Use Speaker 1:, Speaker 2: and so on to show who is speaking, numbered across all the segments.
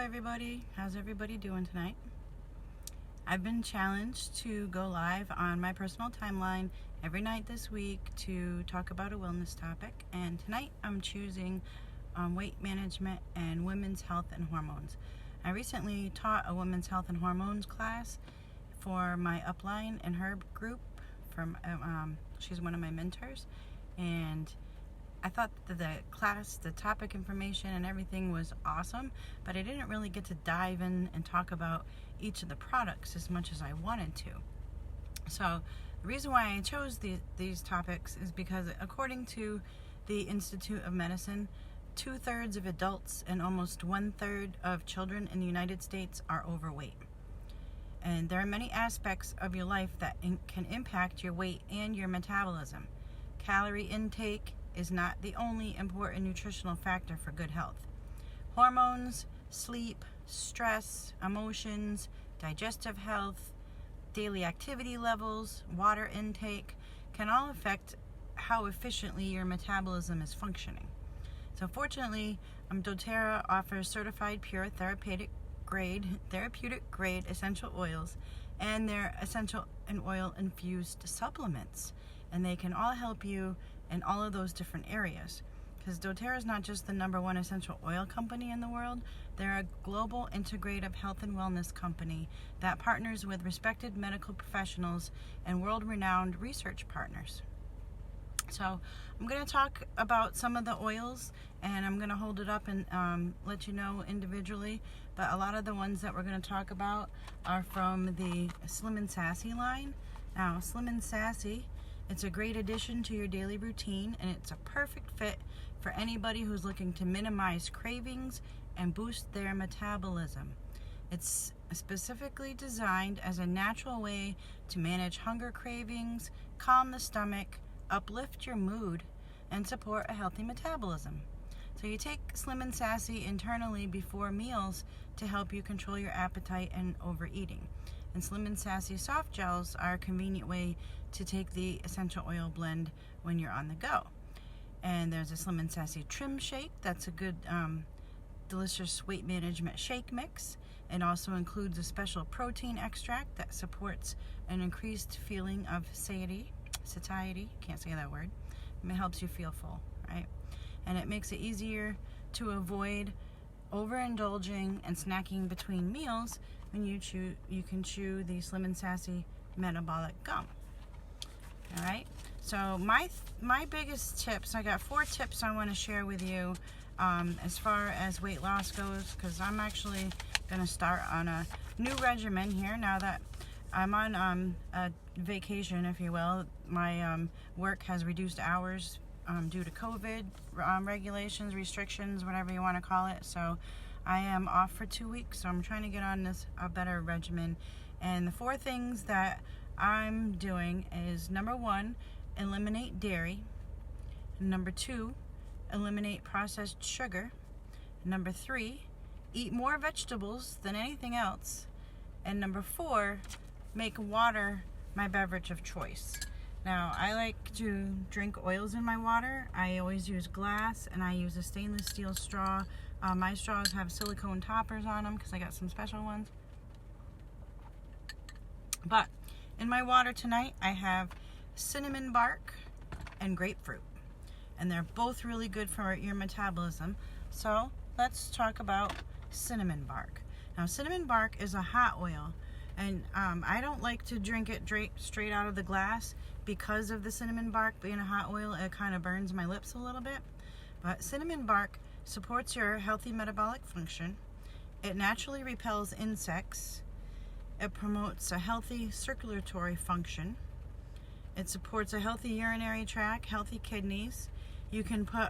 Speaker 1: everybody. How's everybody doing tonight? I've been challenged to go live on my personal timeline every night this week to talk about a wellness topic, and tonight I'm choosing weight management and women's health and hormones. I recently taught a women's health and hormones class for my upline in her group. She's one of my mentors, and I thought that the class, the topic information and everything was awesome, but I didn't really get to dive in and talk about each of the products as much as I wanted to. So the reason why I chose these topics is because, according to the Institute of Medicine, 2/3 of adults and almost 1/3 of children in the United States are overweight. And there are many aspects of your life that can impact your weight and your metabolism. Calorie intake is not the only important nutritional factor for good health. Hormones, sleep, stress, emotions, digestive health, daily activity levels, water intake can all affect how efficiently your metabolism is functioning. So fortunately, doTERRA offers certified pure therapeutic grade essential oils and their essential and oil infused supplements, and they can all help you in all of those different areas. Because doTERRA is not just the #1 essential oil company in the world, they're a global integrative health and wellness company that partners with respected medical professionals and world-renowned research partners. So I'm going to talk about some of the oils, and I'm going to hold it up and let you know individually, but a lot of the ones that we're going to talk about are from the Slim and Sassy line. Now, Slim and Sassy, it's a great addition to your daily routine, and it's a perfect fit for anybody who's looking to minimize cravings and boost their metabolism. It's specifically designed as a natural way to manage hunger cravings, calm the stomach, uplift your mood, and support a healthy metabolism. So you take Slim and Sassy internally before meals to help you control your appetite and overeating. And Slim and Sassy soft gels are a convenient way to take the essential oil blend when you're on the go. And there's a Slim and Sassy trim shake. That's a good, delicious weight management shake mix. It also includes a special protein extract that supports an increased feeling of satiety. Can't say that word. It helps you feel full, right? And it makes it easier to avoid overindulging and snacking between meals when you can chew the Slim and Sassy metabolic gum. All right. So my biggest tips, I got 4 tips I want to share with you as far as weight loss goes, because I'm actually going to start on a new regimen here now that I'm on a vacation, if you will. My work has reduced hours due to COVID regulations, restrictions, whatever you want to call it. So I am off for 2 weeks, so I'm trying to get on a better regimen. And the 4 things that I'm doing is, number 1, eliminate dairy. Number 2, eliminate processed sugar. Number 3, eat more vegetables than anything else. And number 4, make water my beverage of choice. Now, I like to drink oils in my water. I always use glass, and I use a stainless steel straw. My straws have silicone toppers on them because I got some special ones. But in my water tonight, I have cinnamon bark and grapefruit, and they're both really good for your metabolism. So let's talk about cinnamon bark. Now, cinnamon bark is a hot oil, and I don't like to drink it straight out of the glass because of the cinnamon bark being a hot oil. It kind of burns my lips a little bit. But cinnamon bark supports your healthy metabolic function. It naturally repels insects. It promotes a healthy circulatory function. It supports a healthy urinary tract, healthy kidneys. You can put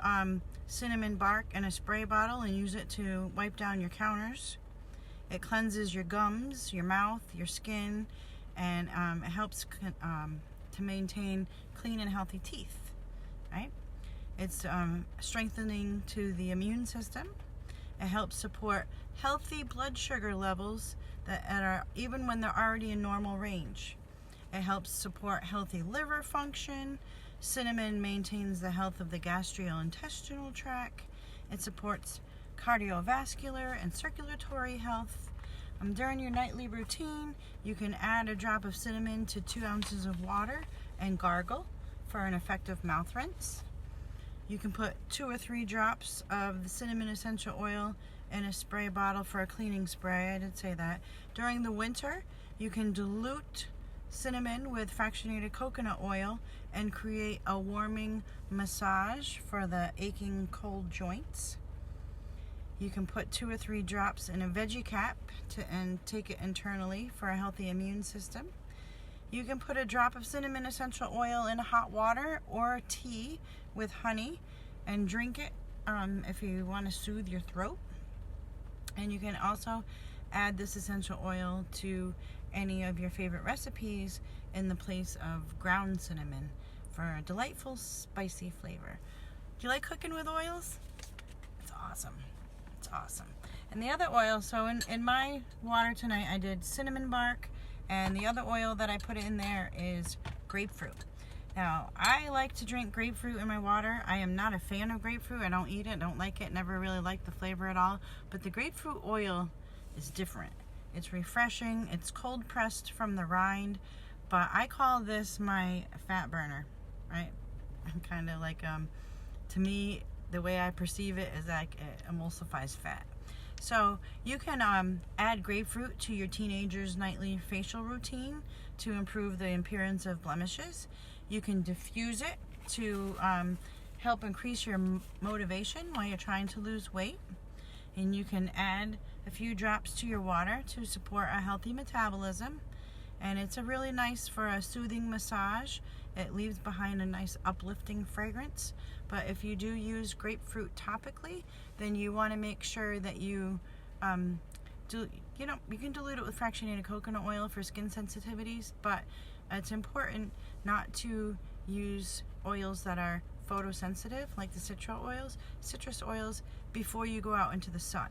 Speaker 1: cinnamon bark in a spray bottle and use it to wipe down your counters. It cleanses your gums, your mouth, your skin, and it helps to maintain clean and healthy teeth, right? It's strengthening to the immune system. It helps support healthy blood sugar levels that are even when they're already in normal range. It helps support healthy liver function. Cinnamon maintains the health of the gastrointestinal tract. It supports cardiovascular and circulatory health. During your nightly routine, you can add a drop of cinnamon to 2 ounces of water and gargle for an effective mouth rinse. You can put 2 or 3 drops of the cinnamon essential oil in a spray bottle for a cleaning spray. I did say that. During the winter, you can dilute cinnamon with fractionated coconut oil and create a warming massage for the aching cold joints. You can put 2 or 3 drops in a veggie cap and take it internally for a healthy immune system. You can put a drop of cinnamon essential oil in hot water or tea with honey and drink it if you want to soothe your throat. And you can also add this essential oil to any of your favorite recipes in the place of ground cinnamon for a delightful spicy flavor. Do you like cooking with oils? It's awesome. It's awesome. And the other oil, so in my water tonight I did cinnamon bark, and the other oil that I put in there is grapefruit. Now, I like to drink grapefruit in my water. I am not a fan of grapefruit. I don't eat it, don't like it, never really liked the flavor at all. But the grapefruit oil is different. It's refreshing. It's cold pressed from the rind. But I call this my fat burner, right? I'm kind of like, to me, the way I perceive it is like it emulsifies fat. So you can add grapefruit to your teenager's nightly facial routine to improve the appearance of blemishes. You can diffuse it to help increase your motivation while you're trying to lose weight. And you can add a few drops to your water to support a healthy metabolism. And it's a really nice for a soothing massage. It leaves behind a nice uplifting fragrance. But if you do use grapefruit topically, then you want to make sure that you you can dilute it with fractionated coconut oil for skin sensitivities, but it's important not to use oils that are photosensitive, like the citrus oils, before you go out into the sun.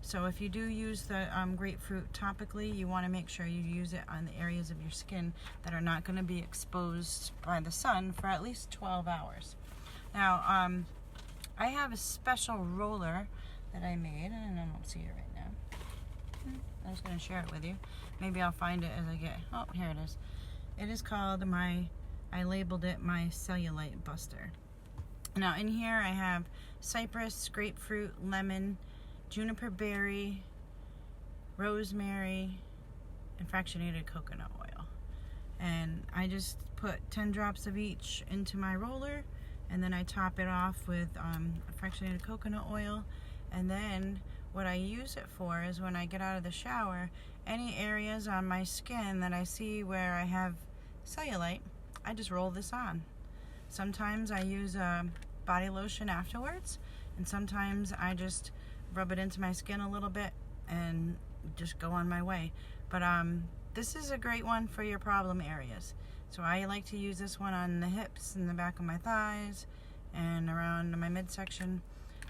Speaker 1: So if you do use the grapefruit topically, you want to make sure you use it on the areas of your skin that are not going to be exposed by the sun for at least 12 hours. Now, I have a special roller that I made, and I don't see it right now. I was going to share it with you. Maybe I'll find it as I get, oh, here it is. It is called I labeled it my cellulite buster. Now in here I have cypress, grapefruit, lemon, juniper berry, rosemary, and fractionated coconut oil. And I just put 10 drops of each into my roller, and then I top it off with fractionated coconut oil. And then what I use it for is when I get out of the shower, any areas on my skin that I see where I have cellulite, I just roll this on. Sometimes I use body lotion afterwards, and sometimes I just rub it into my skin a little bit and just go on my way. But this is a great one for your problem areas. So I like to use this one on the hips and the back of my thighs and around my midsection.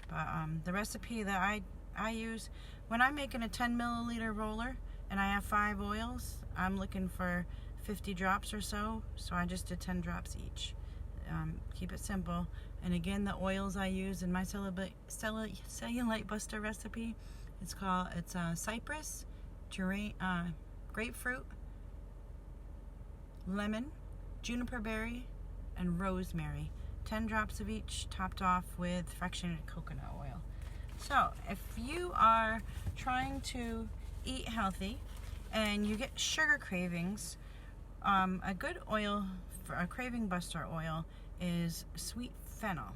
Speaker 1: But the recipe that I use, when I'm making a 10 milliliter roller and I have 5 oils, I'm looking for 50 drops or so, so I just did 10 drops each. Keep it simple. And again, the oils I use in my cellulite buster recipe, it's cypress, grapefruit, lemon, juniper berry, and rosemary. 10 drops of each, topped off with fractionated coconut oil. So if you are trying to eat healthy and you get sugar cravings, a good oil for a craving buster oil is sweet fennel.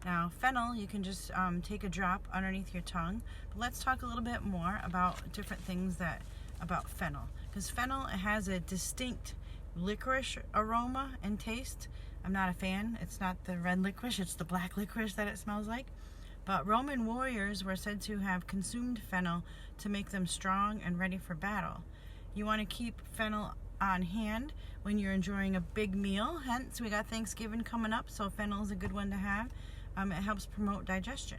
Speaker 1: Now fennel, you can just take a drop underneath your tongue, but let's talk a little bit more about different things about fennel, because fennel, it has a distinct licorice aroma and taste. I'm not a fan. It's not the red licorice, it's the black licorice that it smells like. But Roman warriors were said to have consumed fennel to make them strong and ready for battle. You want to keep fennel on hand when you're enjoying a big meal. Hence, we got Thanksgiving coming up, so fennel is a good one to have. It helps promote digestion.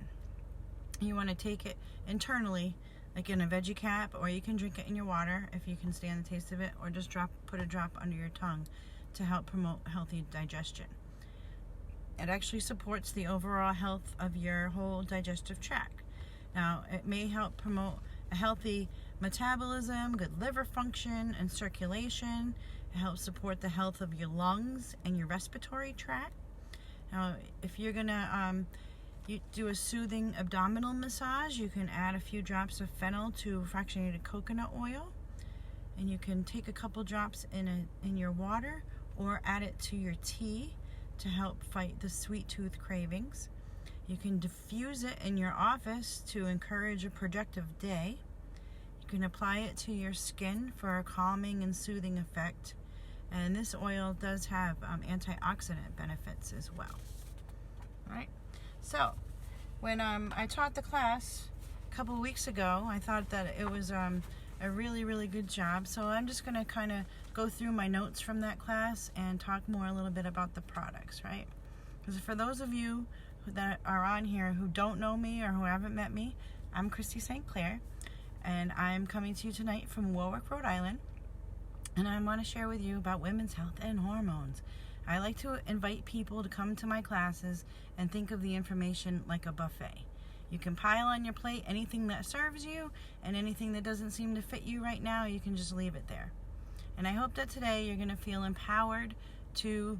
Speaker 1: You want to take it internally, like in a veggie cap, or you can drink it in your water if you can stand the taste of it, or just put a drop under your tongue to help promote healthy digestion. It actually supports the overall health of your whole digestive tract. Now, it may help promote a healthy metabolism, good liver function, and circulation. It helps support the health of your lungs and your respiratory tract. Now, if you're gonna you do a soothing abdominal massage, you can add a few drops of fennel to fractionated coconut oil, and you can take a couple drops in your water or add it to your tea to help fight the sweet tooth cravings. You can diffuse it in your office to encourage a productive day. You can apply it to your skin for a calming and soothing effect. And this oil does have antioxidant benefits as well. All right. So, when I taught the class a couple weeks ago, I thought that it was a really, really good job. So I'm just going to kind of go through my notes from that class and talk more a little bit about the products, right? Because for those of you that are on here who don't know me or who haven't met me, I'm Christy St. Clair, and I'm coming to you tonight from Warwick, Rhode Island, and I want to share with you about women's health and hormones. I like to invite people to come to my classes and think of the information like a buffet. You can pile on your plate anything that serves you, and anything that doesn't seem to fit you right now, you can just leave it there. And I hope that today you're going to feel empowered to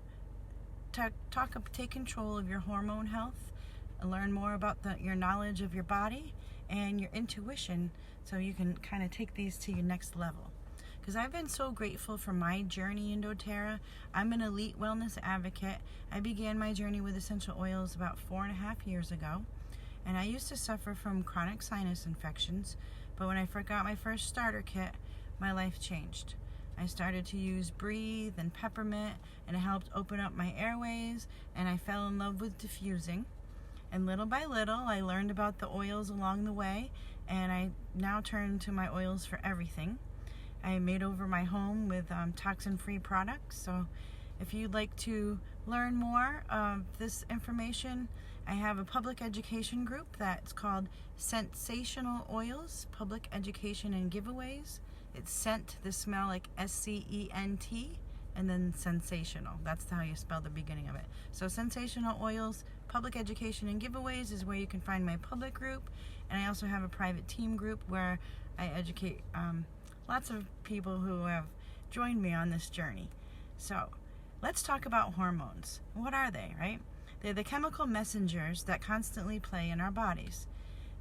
Speaker 1: take control of your hormone health, and learn more about your knowledge of your body and your intuition, so you can kind of take these to your next level. Because I've been so grateful for my journey in doTERRA. I'm an elite wellness advocate. I began my journey with essential oils about 4.5 years ago, and I used to suffer from chronic sinus infections, but when I got my first starter kit, my life changed. I started to use Breathe and Peppermint, and it helped open up my airways, and I fell in love with diffusing. And little by little, I learned about the oils along the way, and I now turn to my oils for everything. I made over my home with toxin-free products, so if you'd like to learn more of this information, I have a public education group that's called Sensational Oils, Public Education and Giveaways. It's scent, the smell like SCENT, and then sensational. That's how you spell the beginning of it. So Sensational Oils, Public Education and Giveaways is where you can find my public group. And I also have a private team group where I educate lots of people who have joined me on this journey. So let's talk about hormones. What are they, right? They're the chemical messengers that constantly play in our bodies.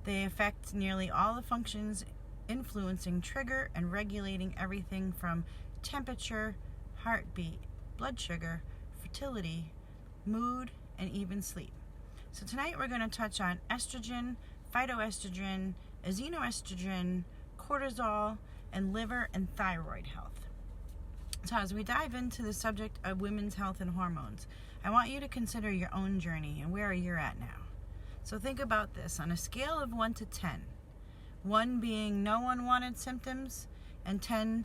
Speaker 1: They affect nearly all the functions, influencing, trigger, and regulating everything from temperature, heartbeat, blood sugar, fertility, mood, and even sleep. So tonight we're going to touch on estrogen, phytoestrogen, xenoestrogen, cortisol, and liver and thyroid health. So as we dive into the subject of women's health and hormones, I want you to consider your own journey and where you're at now. So think about this on a scale of 1 to 10. 1 being no unwanted symptoms, and 10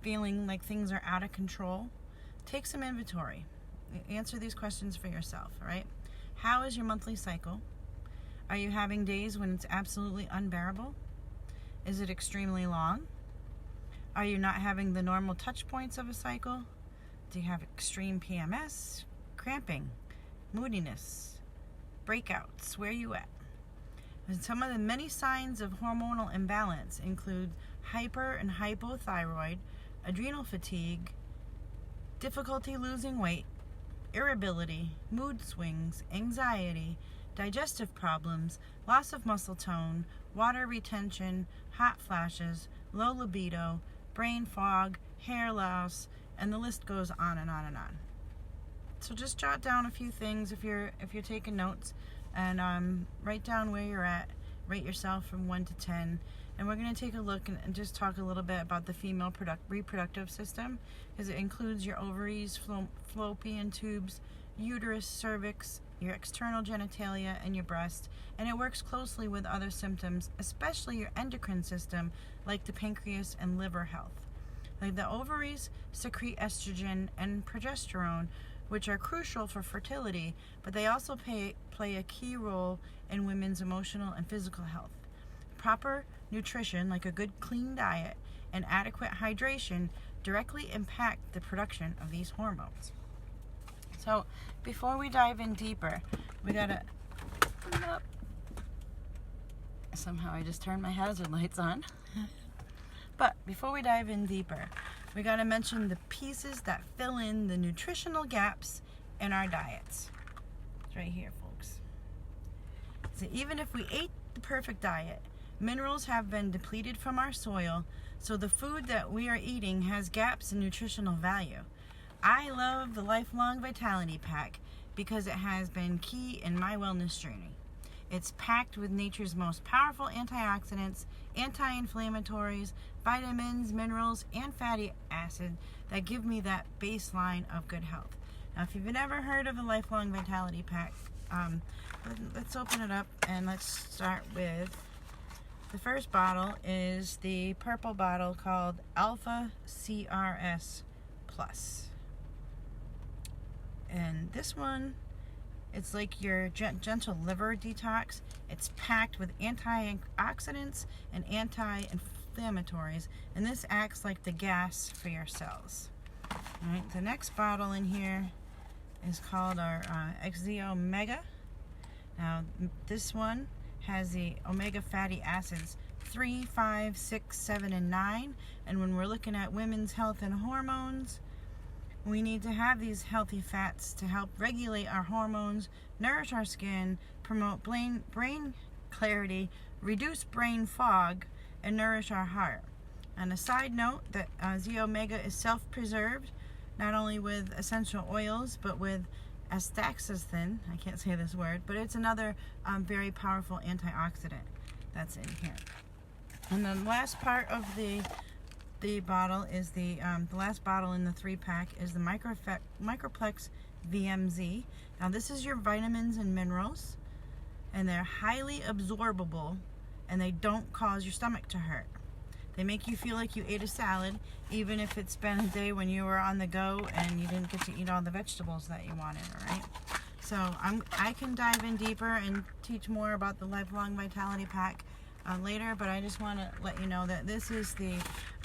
Speaker 1: feeling like things are out of control. Take some inventory. Answer these questions for yourself, all right? How is your monthly cycle? Are you having days when it's absolutely unbearable? Is it extremely long? Are you not having the normal touch points of a cycle? Do you have extreme PMS, cramping, moodiness, breakouts? Where are you at? And some of the many signs of hormonal imbalance include hyper and hypothyroid, adrenal fatigue, difficulty losing weight, irritability, mood swings, anxiety, digestive problems, loss of muscle tone, water retention, hot flashes, low libido, brain fog, hair loss, and the list goes on and on and on. So just jot down a few things if you're taking notes, and write down where you're at. Rate yourself from 1 to 10, and we're going to take a look and just talk a little bit about the female reproductive system, because it includes your ovaries, fallopian tubes, uterus, cervix, your external genitalia, and your breast, and it works closely with other symptoms, especially your endocrine system, like the pancreas and liver health. Like the ovaries secrete estrogen and progesterone, which are crucial for fertility, but they also play a key role in women's emotional and physical health. Proper nutrition, like a good clean diet and adequate hydration, directly impact the production of these hormones. So before we dive in deeper, we gotta open up Somehow I just turned my hazard lights on. But before we dive in deeper, we got to mention the pieces that fill in the nutritional gaps in our diets. It's right here, folks. So even if we ate the perfect diet, minerals have been depleted from our soil, so the food that we are eating has gaps in nutritional value. I love the Lifelong Vitality Pack because it has been key in my wellness journey. It's packed with nature's most powerful antioxidants, anti-inflammatories, vitamins, minerals, and fatty acid that give me that baseline of good health. Now, if you've never heard of the Lifelong Vitality Pack, let's open it up and let's start with the first bottle is the purple bottle called Alpha CRS Plus. And this one, it's like your gentle liver detox. It's packed with antioxidants and anti-inflammatories, and this acts like the gas for your cells. All right, the next bottle in here is called our Exeo Mega. Now, this one has the omega fatty acids 3, 5, 6, 7, and 9. And when we're looking at women's health and hormones, we need to have these healthy fats to help regulate our hormones, nourish our skin, promote brain clarity, reduce brain fog, and nourish our heart. On a side note, that Zeomega is self-preserved, not only with essential oils, but with astaxanthin. I can't say this word, but it's another very powerful antioxidant that's in here. And the last part of the bottle is the last bottle in the 3-pack is the Microplex VMZ. Now this is your vitamins and minerals, and they're highly absorbable, and they don't cause your stomach to hurt. They make you feel like you ate a salad, even if it's been a day when you were on the go and you didn't get to eat all the vegetables that you wanted, all right? So I can dive in deeper and teach more about the Lifelong Vitality Pack later, but I just want to let you know that this is the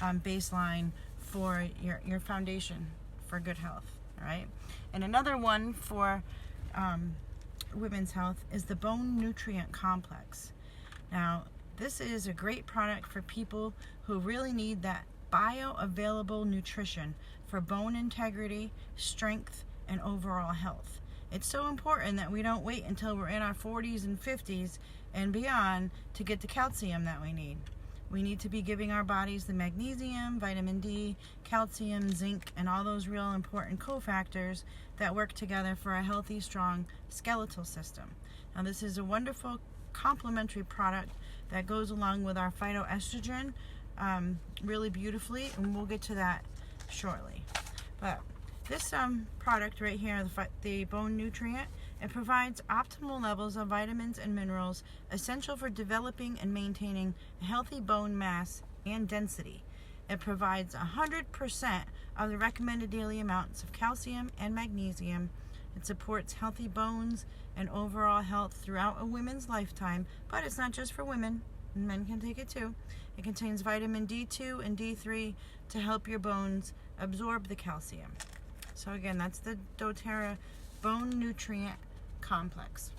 Speaker 1: baseline for your foundation for good health, all right? And another one for women's health is the Bone Nutrient Complex. Now, this is a great product for people who really need that bioavailable nutrition for bone integrity, strength, and overall health. It's so important that we don't wait until we're in our 40s and 50s and beyond to get the calcium that we need. We need to be giving our bodies the magnesium, vitamin D, calcium, zinc, and all those real important cofactors that work together for a healthy, strong skeletal system. Now, this is a wonderful complementary product that goes along with our phytoestrogen really beautifully, and we'll get to that shortly. But this product right here, the Bone Nutrient, it provides optimal levels of vitamins and minerals essential for developing and maintaining a healthy bone mass and density. It provides 100% of the recommended daily amounts of calcium and magnesium. It supports healthy bones and overall health throughout a woman's lifetime, but it's not just for women. Men can take it too. It contains vitamin D2 and D3 to help your bones absorb the calcium. So again, that's the doTERRA Bone Nutrient Complex.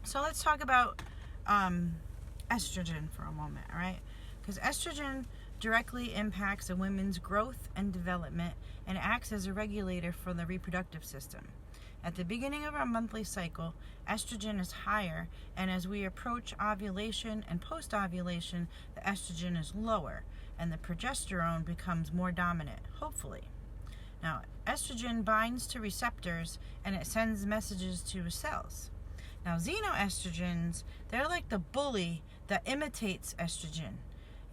Speaker 1: So let's talk about estrogen for a moment, all right? Because estrogen directly impacts a woman's growth and development and acts as a regulator for the reproductive system. At the beginning of our monthly cycle, estrogen is higher, and as we approach ovulation and post-ovulation, the estrogen is lower, and the progesterone becomes more dominant, hopefully. Now, estrogen binds to receptors, and it sends messages to cells. Now, xenoestrogens, they're like the bully that imitates estrogen.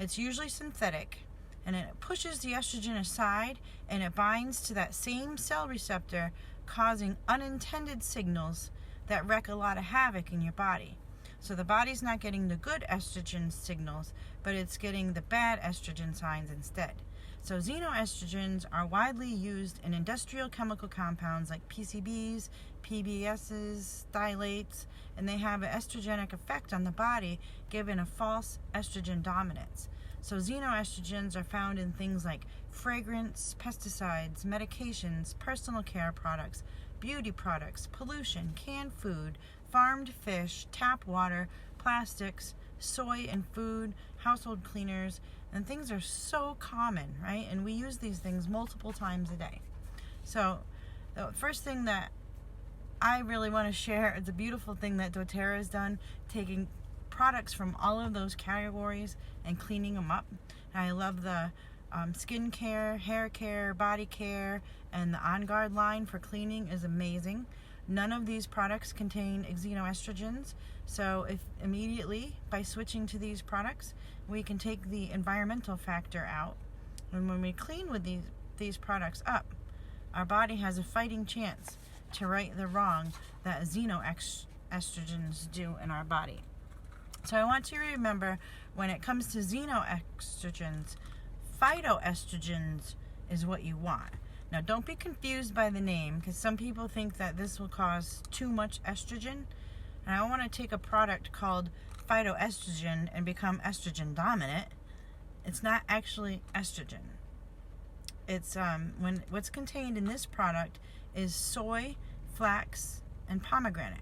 Speaker 1: It's usually synthetic, and it pushes the estrogen aside, and it binds to that same cell receptor, causing unintended signals that wreak a lot of havoc in your body. So the body's not getting the good estrogen signals, but it's getting the bad estrogen signs instead. So xenoestrogens are widely used in industrial chemical compounds like PCBs, PBSs, phthalates, and they have an estrogenic effect on the body, giving a false estrogen dominance. So xenoestrogens are found in things like fragrance, pesticides, medications, personal care products, beauty products, pollution, canned food, farmed fish, tap water, plastics, soy in food, household cleaners, and things are so common, right? And we use these things multiple times a day. So the first thing that I really want to share is a beautiful thing that doTERRA has done, taking products from all of those categories and cleaning them up. And I love the skin care, hair care, body care, and the On Guard line for cleaning is amazing. None of these products contain xenoestrogens, so if immediately by switching to these products, we can take the environmental factor out. And when we clean with these products up, our body has a fighting chance to right the wrong that xenoestrogens do in our body. So I want you to remember, when it comes to xenoestrogens, phytoestrogens is what you want. Now, don't be confused by the name, because some people think that this will cause too much estrogen. And I want to take a product called phytoestrogen and become estrogen dominant. It's not actually estrogen. It's what's contained in this product is soy, flax, and pomegranate.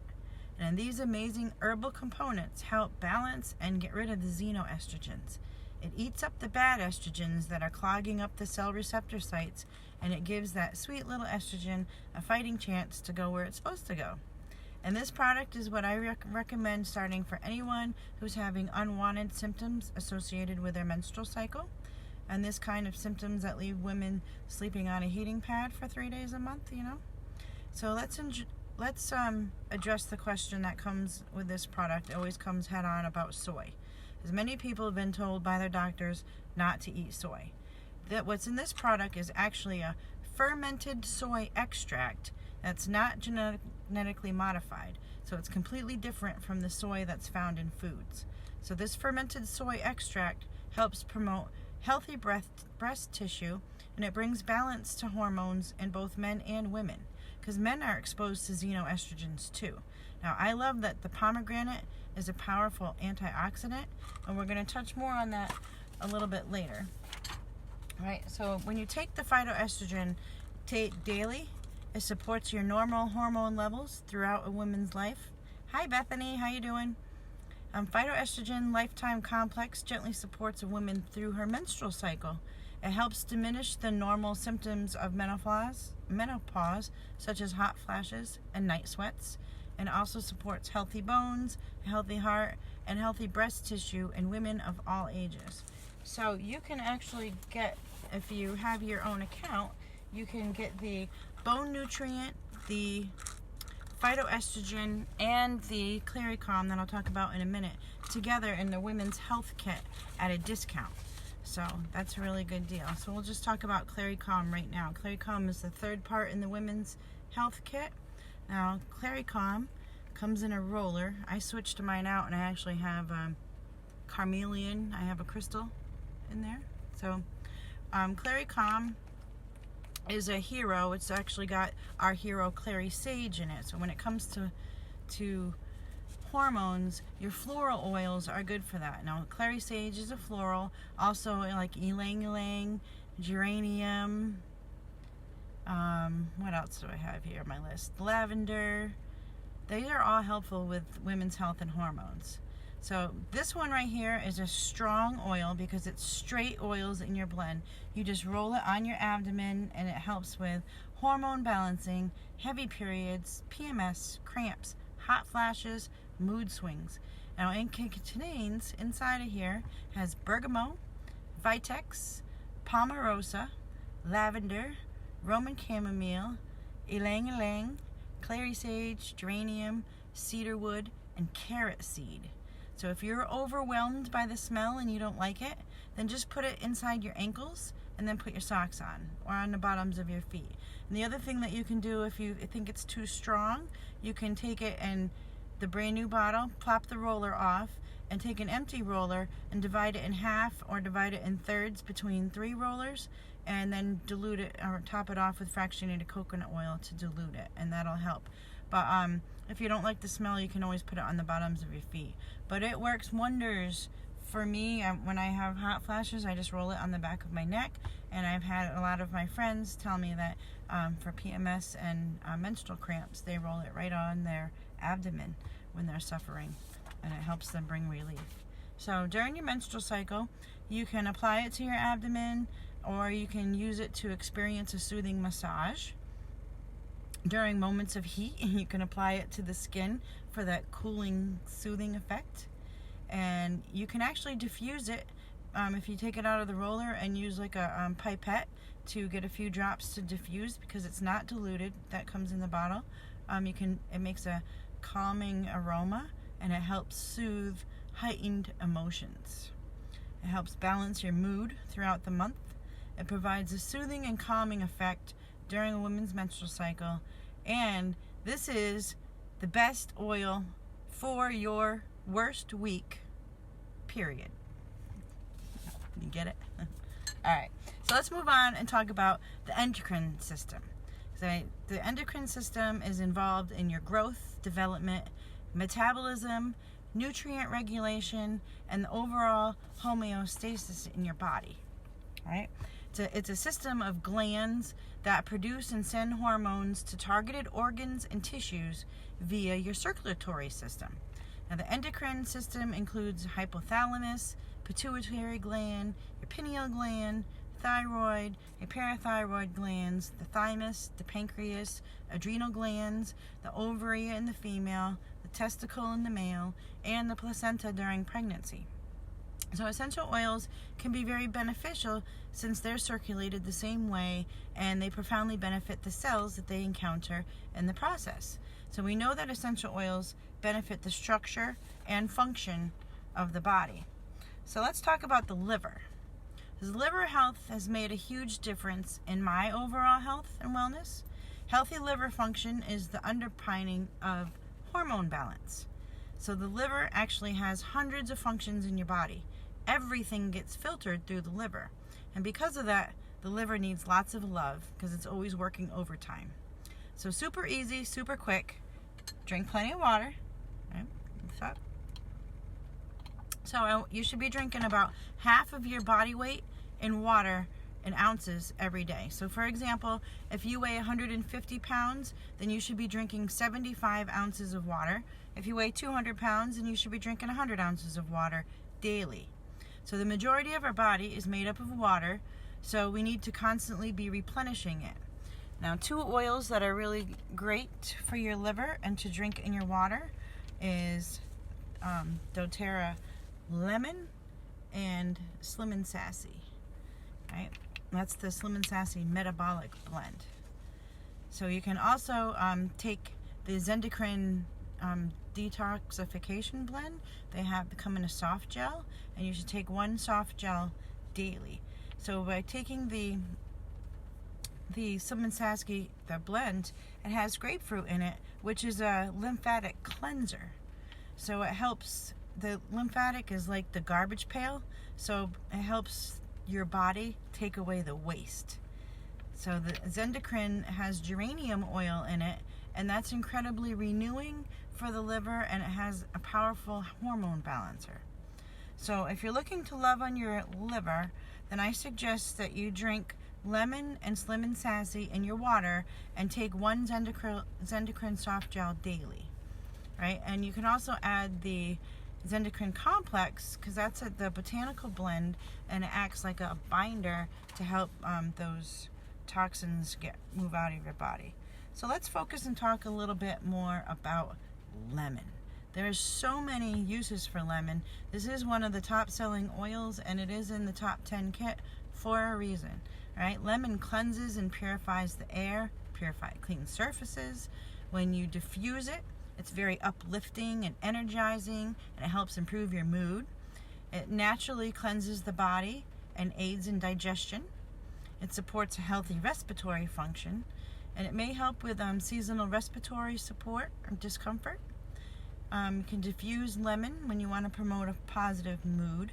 Speaker 1: And these amazing herbal components help balance and get rid of the xenoestrogens. It eats up the bad estrogens that are clogging up the cell receptor sites, and it gives that sweet little estrogen a fighting chance to go where it's supposed to go. And this product is what I recommend starting for anyone who's having unwanted symptoms associated with their menstrual cycle, and this kind of symptoms that leave women sleeping on a heating pad for 3 days a month, So let's address the question that comes with this product. It always comes head on about soy. As many people have been told by their doctors not to eat soy. That what's in this product is actually a fermented soy extract that's not genetically modified. So it's completely different from the soy that's found in foods. So this fermented soy extract helps promote healthy breast tissue, and it brings balance to hormones in both men and women, because men are exposed to xenoestrogens too. Now, I love that the pomegranate is a powerful antioxidant, and we're going to touch more on that a little bit later. All right, so when you take the phytoestrogen daily, it supports your normal hormone levels throughout a woman's life. Hi, Bethany, how you doing? Phytoestrogen Lifetime Complex gently supports a woman through her menstrual cycle. It helps diminish the normal symptoms of menopause, such as hot flashes and night sweats, and also supports healthy bones, a healthy heart, and healthy breast tissue in women of all ages. So you can actually get, if you have your own account, you can get the bone nutrient, the phytoestrogen, and the Claricom that I'll talk about in a minute together in the women's health kit at a discount. So that's a really good deal. So we'll just talk about Claricom right now. Claricom is the third part in the women's health kit. Now, Claricom comes in a roller. I switched mine out, and I actually have carnelian. I have a crystal in there. So Claricom is a hero. It's actually got our hero Clary Sage in it. So when it comes to hormones, your floral oils are good for that. Now, Clary Sage is a floral. Also, like ylang ylang, geranium. What else do I have here on my list? Lavender. These are all helpful with women's health and hormones. So this one right here is a strong oil because it's straight oils in your blend. You just roll it on your abdomen, and it helps with hormone balancing, heavy periods, PMS, cramps, hot flashes, mood swings. Now, it contains, inside of here, has bergamot, vitex, palmarosa, lavender, Roman chamomile, ylang ylang, clary sage, geranium, cedarwood, and carrot seed. So if you're overwhelmed by the smell and you don't like it, then just put it inside your ankles and then put your socks on, or on the bottoms of your feet. And the other thing that you can do, if you think it's too strong, you can take it in the brand new bottle, plop the roller off, and take an empty roller and divide it in half or divide it in thirds between 3 rollers, and then dilute it or top it off with fractionated coconut oil to dilute it, and that'll help. But if you don't like the smell, you can always put it on the bottoms of your feet. But it works wonders for me. When I have hot flashes, I just roll it on the back of my neck, and I've had a lot of my friends tell me that for PMS and menstrual cramps, they roll it right on their abdomen when they're suffering, and it helps them bring relief. So during your menstrual cycle, you can apply it to your abdomen, or you can use it to experience a soothing massage. During moments of heat, you can apply it to the skin for that cooling, soothing effect. And you can actually diffuse it if you take it out of the roller and use like a pipette to get a few drops to diffuse, because it's not diluted. That comes in the bottle. It makes a calming aroma, and it helps soothe heightened emotions. It helps balance your mood throughout the month. It provides a soothing and calming effect during a woman's menstrual cycle, and this is the best oil for your worst week, period. You get it? Alright, so let's move on and talk about the endocrine system. So the endocrine system is involved in your growth, development, metabolism, nutrient regulation, and the overall homeostasis in your body. Right? It's a system of glands that produce and send hormones to targeted organs and tissues via your circulatory system. Now, the endocrine system includes hypothalamus, pituitary gland, your pineal gland, thyroid, your parathyroid glands, the thymus, the pancreas, adrenal glands, the ovary in the female, the testicle in the male, and the placenta during pregnancy. So essential oils can be very beneficial since they're circulated the same way, and they profoundly benefit the cells that they encounter in the process. So we know that essential oils benefit the structure and function of the body. So let's talk about the liver. Because liver health has made a huge difference in my overall health and wellness. Healthy liver function is the underpinning of hormone balance. So the liver actually has hundreds of functions in your body. Everything gets filtered through the liver. And because of that, the liver needs lots of love because it's always working overtime. So super easy, super quick. Drink plenty of water. Right? So you should be drinking about half of your body weight in water in ounces every day. So for example, if you weigh 150 pounds, then you should be drinking 75 ounces of water. If you weigh 200 pounds, then you should be drinking 100 ounces of water daily. So the majority of our body is made up of water, so we need to constantly be replenishing it. Now, 2 oils that are really great for your liver and to drink in your water is doTERRA lemon and Slim and Sassy. Right? That's the Slim and Sassy metabolic blend. So you can also take the Zendocrine detoxification blend. They come in a soft gel, and you should take 1 soft gel daily. So by taking the Slim and Sassy, the blend, it has grapefruit in it, which is a lymphatic cleanser. So it helps. The lymphatic is like the garbage pail, so it helps your body take away the waste. So the Zendocrine has geranium oil in it, and that's incredibly renewing for the liver, and it has a powerful hormone balancer. So if you're looking to love on your liver, then I suggest that you drink lemon and Slim and Sassy in your water and take 1 Zendocrine soft gel daily. Right? And you can also add the Zendocrine complex, because that's the botanical blend, and it acts like a binder to help those toxins move out of your body. So let's focus and talk a little bit more about lemon. There's so many uses for lemon. This is one of the top selling oils, and it is in the top 10 kit for a reason. Right? Lemon cleanses and purifies the air, cleans surfaces. When you diffuse it, it's very uplifting and energizing, and it helps improve your mood. It naturally cleanses the body and aids in digestion. It supports a healthy respiratory function, and it may help with seasonal respiratory support or discomfort. You can diffuse lemon when you want to promote a positive mood.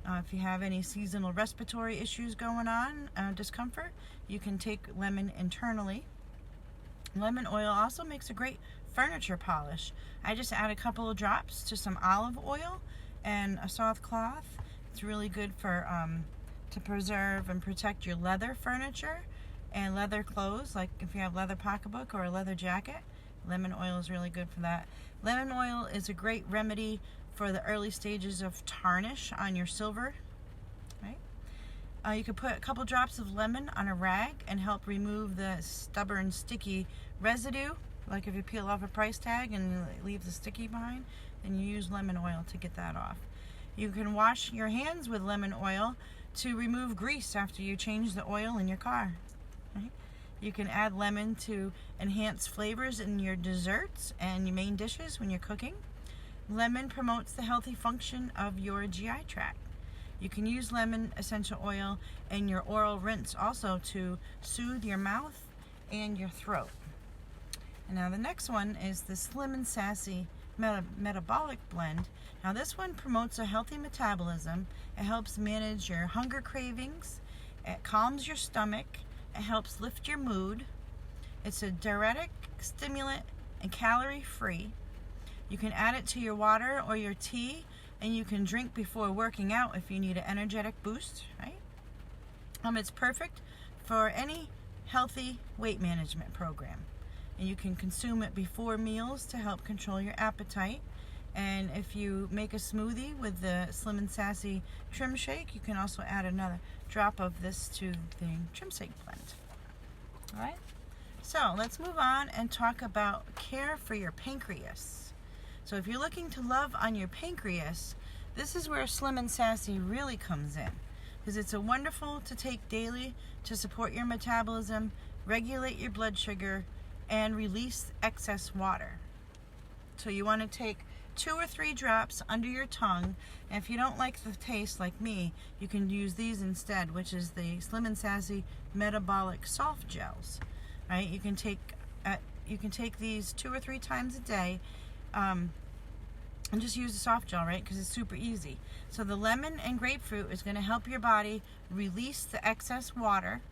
Speaker 1: If you have any seasonal respiratory issues going on, discomfort, you can take lemon internally. Lemon oil also makes a great furniture polish. I just add a couple of drops to some olive oil and a soft cloth. It's really good for to preserve and protect your leather furniture and leather clothes, like if you have leather pocketbook or a leather jacket. Lemon oil is really good for that. Lemon oil is a great remedy for the early stages of tarnish on your silver, right? You could put a couple drops of lemon on a rag and help remove the stubborn, sticky residue. Like if you peel off a price tag and you leave the sticky behind, then you use lemon oil to get that off. You can wash your hands with lemon oil to remove grease after you change the oil in your car, right? You can add lemon to enhance flavors in your desserts and your main dishes when you're cooking. Lemon promotes the healthy function of your GI tract. You can use lemon essential oil in your oral rinse also to soothe your mouth and your throat. And now the next one is the Slim and Sassy Metabolic Blend. Now this one promotes a healthy metabolism. It helps manage your hunger cravings. It calms your stomach. It helps lift your mood. It's a diuretic, stimulant, and calorie-free. You can add it to your water or your tea, and you can drink before working out if you need an energetic boost, right? It's perfect for any healthy weight management program. And you can consume it before meals to help control your appetite. And if you make a smoothie with the Slim and Sassy Trim Shake, you can also add another drop of this to the Trim Shake blend. All right? So let's move on and talk about care for your pancreas. So if you're looking to love on your pancreas, this is where Slim and Sassy really comes in, because it's a wonderful to take daily to support your metabolism, regulate your blood sugar, and release excess water. So you want to take 2 or 3 drops under your tongue, and if you don't like the taste like me, you can use these instead, which is the Slim and Sassy Metabolic Soft Gels. Right? You can take these 2 or 3 times a day, and just use a soft gel, right? Because it's super easy. So the lemon and grapefruit is going to help your body release the excess water.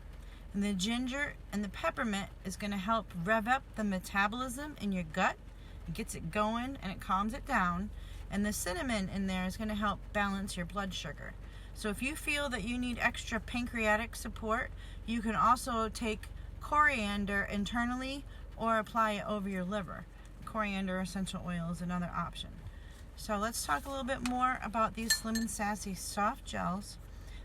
Speaker 1: And the ginger and the peppermint is going to help rev up the metabolism in your gut. It gets it going and it calms it down. And the cinnamon in there is going to help balance your blood sugar. So if you feel that you need extra pancreatic support, you can also take coriander internally or apply it over your liver. Coriander essential oil is another option. So let's talk a little bit more about these Slim and Sassy soft gels.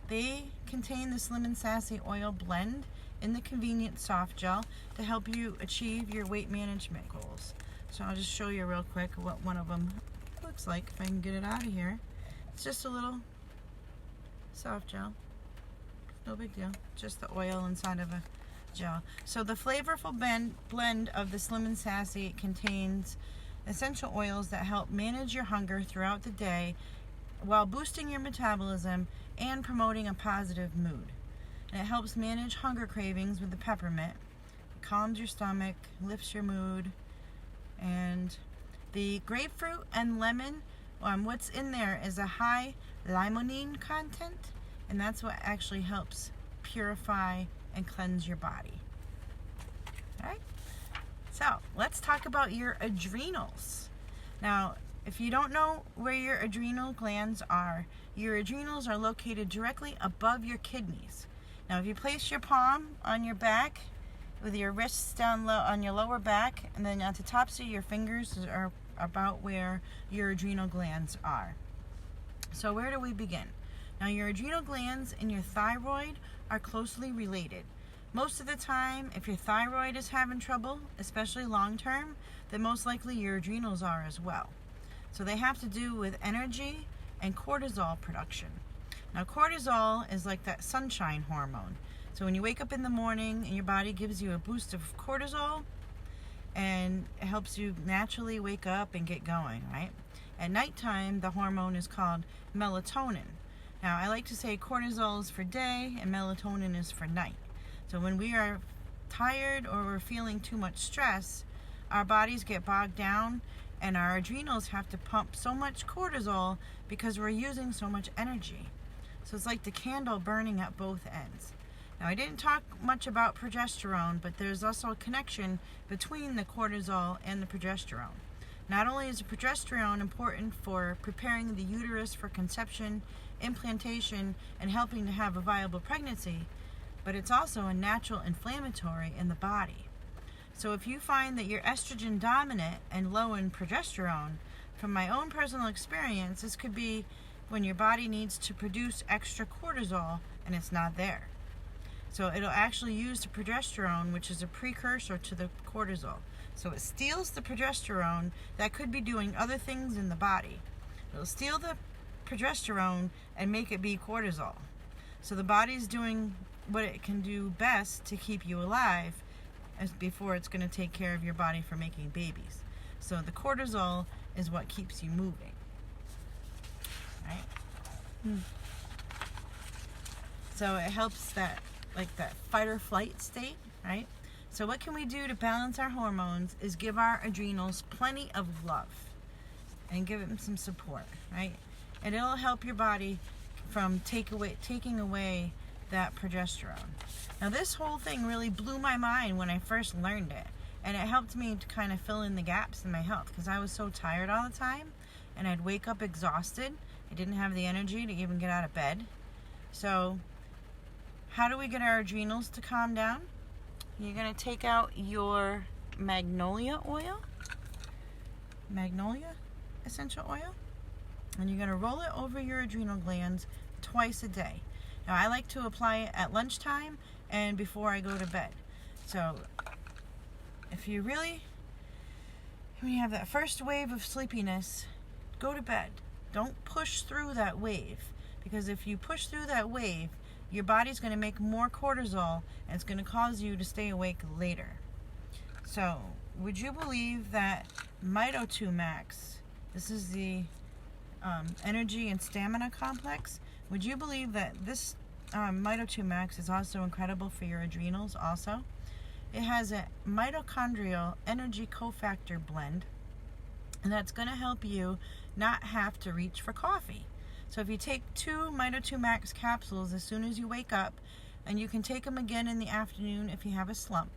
Speaker 1: They contain the Slim and Sassy oil blend in the convenient soft gel to help you achieve your weight management goals. So I'll just show you real quick what one of them looks like, if I can get it out of here. It's just a little soft gel. No big deal. Just the oil inside of a gel. So the flavorful blend of the Slim and Sassy contains essential oils that help manage your hunger throughout the day while boosting your metabolism and promoting a positive mood. And it helps manage hunger cravings with the peppermint. It calms your stomach, lifts your mood. And the grapefruit and lemon, what's in there is a high limonene content, and that's what actually helps purify and cleanse your body. All right? So let's talk about your adrenals. Now, if you don't know where your adrenal glands are, your adrenals are located directly above your kidneys. Now, if you place your palm on your back with your wrists down low on your lower back, and then at the tops of your fingers are about where your adrenal glands are. So where do we begin? Now, your adrenal glands and your thyroid are closely related. Most of the time, if your thyroid is having trouble, especially long term, then most likely your adrenals are as well. So they have to do with energy and cortisol production. Now, cortisol is like that sunshine hormone. So when you wake up in the morning and your body gives you a boost of cortisol, and it helps you naturally wake up and get going, right? At nighttime, the hormone is called melatonin. Now, I like to say cortisol is for day and melatonin is for night. So when we are tired or we're feeling too much stress, our bodies get bogged down and our adrenals have to pump so much cortisol because we're using so much energy. So it's like the candle burning at both ends. Now, I didn't talk much about progesterone, but there's also a connection between the cortisol and the progesterone. Not only is the progesterone important for preparing the uterus for conception, implantation, and helping to have a viable pregnancy, but it's also a natural inflammatory in the body. So if you find that you're estrogen dominant and low in progesterone, from my own personal experience, this could be when your body needs to produce extra cortisol and it's not there. So it'll actually use the progesterone, which is a precursor to the cortisol. So it steals the progesterone that could be doing other things in the body. It'll steal the progesterone and make it be cortisol. So the body's doing what it can do best to keep you alive before it's going to take care of your body for making babies. So the cortisol is what keeps you moving. Right? So it helps that fight or flight state, right? So what can we do to balance our hormones is give our adrenals plenty of love and give them some support, right? And it'll help your body from taking away that progesterone. Now this whole thing really blew my mind when I first learned it, and it helped me to kind of fill in the gaps in my health because I was so tired all the time and I'd wake up exhausted. I didn't have the energy to even get out of bed. So how do we get our adrenals to calm down? You're going to take out your magnolia essential oil, and you're going to roll it over your adrenal glands twice a day. Now I like to apply it at lunchtime and before I go to bed. So when you have that first wave of sleepiness, go to bed. Don't push through that wave, because if you push through that wave, your body's going to make more cortisol and it's going to cause you to stay awake later. So would you believe that Mito2 Max, this is the energy and stamina complex, would you believe that this Mito2 Max is also incredible for your adrenals also? It has a mitochondrial energy cofactor blend, and that's going to help you not have to reach for coffee. So if you take 2 Mito2 Max capsules as soon as you wake up, and you can take them again in the afternoon if you have a slump,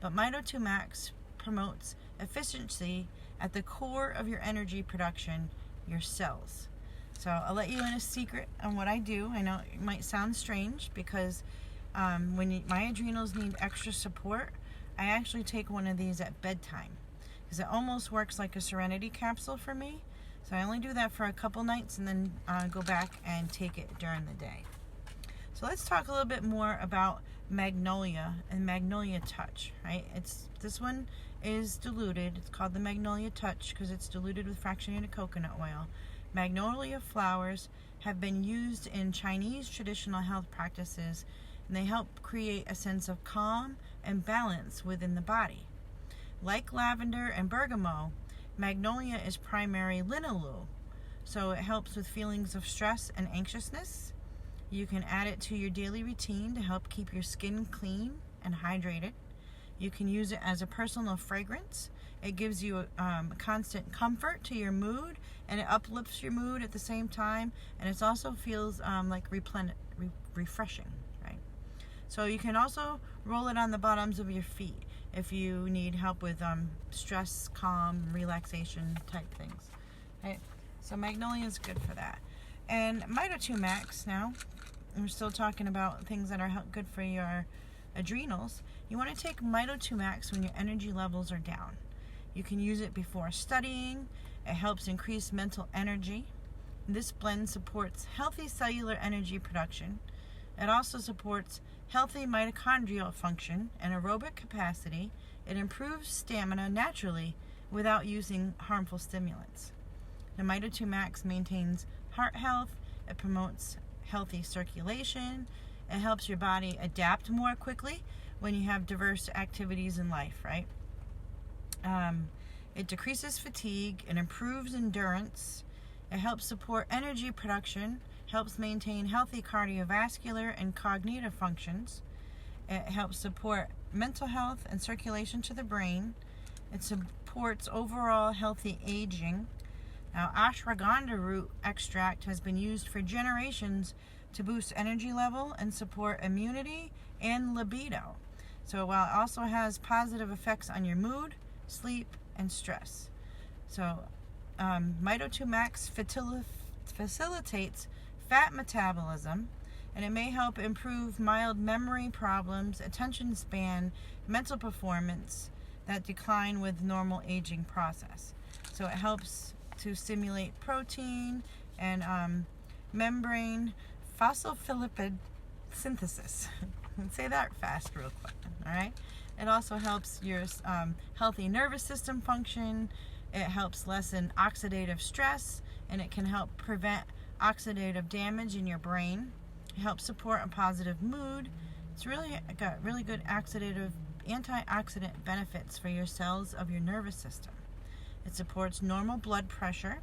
Speaker 1: but Mito2 Max promotes efficiency at the core of your energy production, your cells. So I'll let you in a secret on what I do. I know it might sound strange because when my adrenals need extra support, I actually take one of these at bedtime because it almost works like a Serenity capsule for me. So I only do that for a couple nights and then go back and take it during the day. So let's talk a little bit more about Magnolia and Magnolia Touch, right? This one is diluted. It's called the Magnolia Touch because it's diluted with fractionated coconut oil. Magnolia flowers have been used in Chinese traditional health practices, and they help create a sense of calm and balance within the body. Like lavender and bergamot, Magnolia is primary linalool, so it helps with feelings of stress and anxiousness. You can add it to your daily routine to help keep your skin clean and hydrated. You can use it as a personal fragrance. It gives you a constant comfort to your mood, and it uplifts your mood at the same time, and it also feels like refreshing, right? So you can also roll it on the bottoms of your feet if you need help with stress, calm, relaxation type things, right? So Magnolia is good for that. And Mito2 Max, now we're still talking about things that are good for your adrenals. You want to take Mito2 Max when your energy levels are down. You can use it before studying. It helps increase mental energy. This blend supports healthy cellular energy production. It also supports healthy mitochondrial function and aerobic capacity. It improves stamina naturally without using harmful stimulants. The Mito2 Max maintains heart health. It promotes healthy circulation. It helps your body adapt more quickly when you have diverse activities in life, right? It decreases fatigue and improves endurance. It helps support energy production, helps maintain healthy cardiovascular and cognitive functions. It helps support mental health and circulation to the brain. It supports overall healthy aging. Now, ashwagandha root extract has been used for generations to boost energy level and support immunity and libido. So while it also has positive effects on your mood, sleep, and stress. So Mito2 Max facilitates fat metabolism, and it may help improve mild memory problems, attention span, mental performance that decline with normal aging process. So it helps to stimulate protein and membrane phospholipid synthesis. Say that fast real quick, all right? It also helps your healthy nervous system function. It helps lessen oxidative stress, and it can help prevent oxidative damage in your brain. It helps support a positive mood. It's really got really good antioxidant benefits for your cells of your nervous system. It supports normal blood pressure.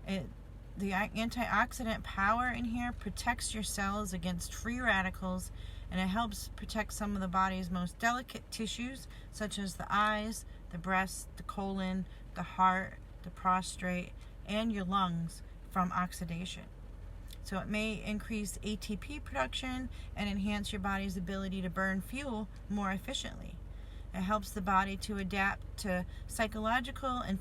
Speaker 1: The antioxidant power in here protects your cells against free radicals, and it helps protect some of the body's most delicate tissues, such as the eyes, the breast, the colon, the heart, the prostate, and your lungs from oxidation. So it may increase ATP production and enhance your body's ability to burn fuel more efficiently. It helps the body to adapt to psychological and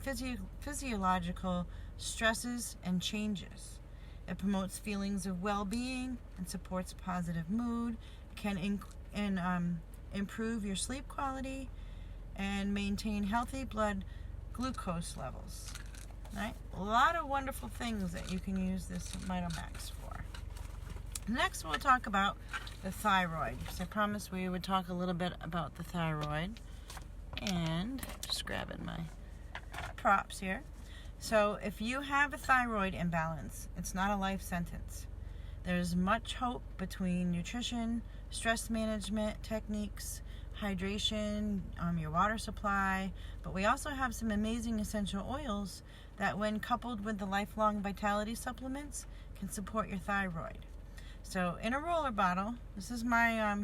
Speaker 1: physiological stresses and changes. It promotes feelings of well-being and supports a positive mood. It can improve your sleep quality and maintain healthy blood glucose levels. Right? A lot of wonderful things that you can use this Mitomax for. Next, we'll talk about the thyroid. So I promised we would talk a little bit about the thyroid. And just grabbing my props here. So if you have a thyroid imbalance, it's not a life sentence. There's much hope between nutrition, stress management techniques, hydration, your water supply, but we also have some amazing essential oils that, when coupled with the lifelong vitality supplements, can support your thyroid. So in a roller bottle, this is my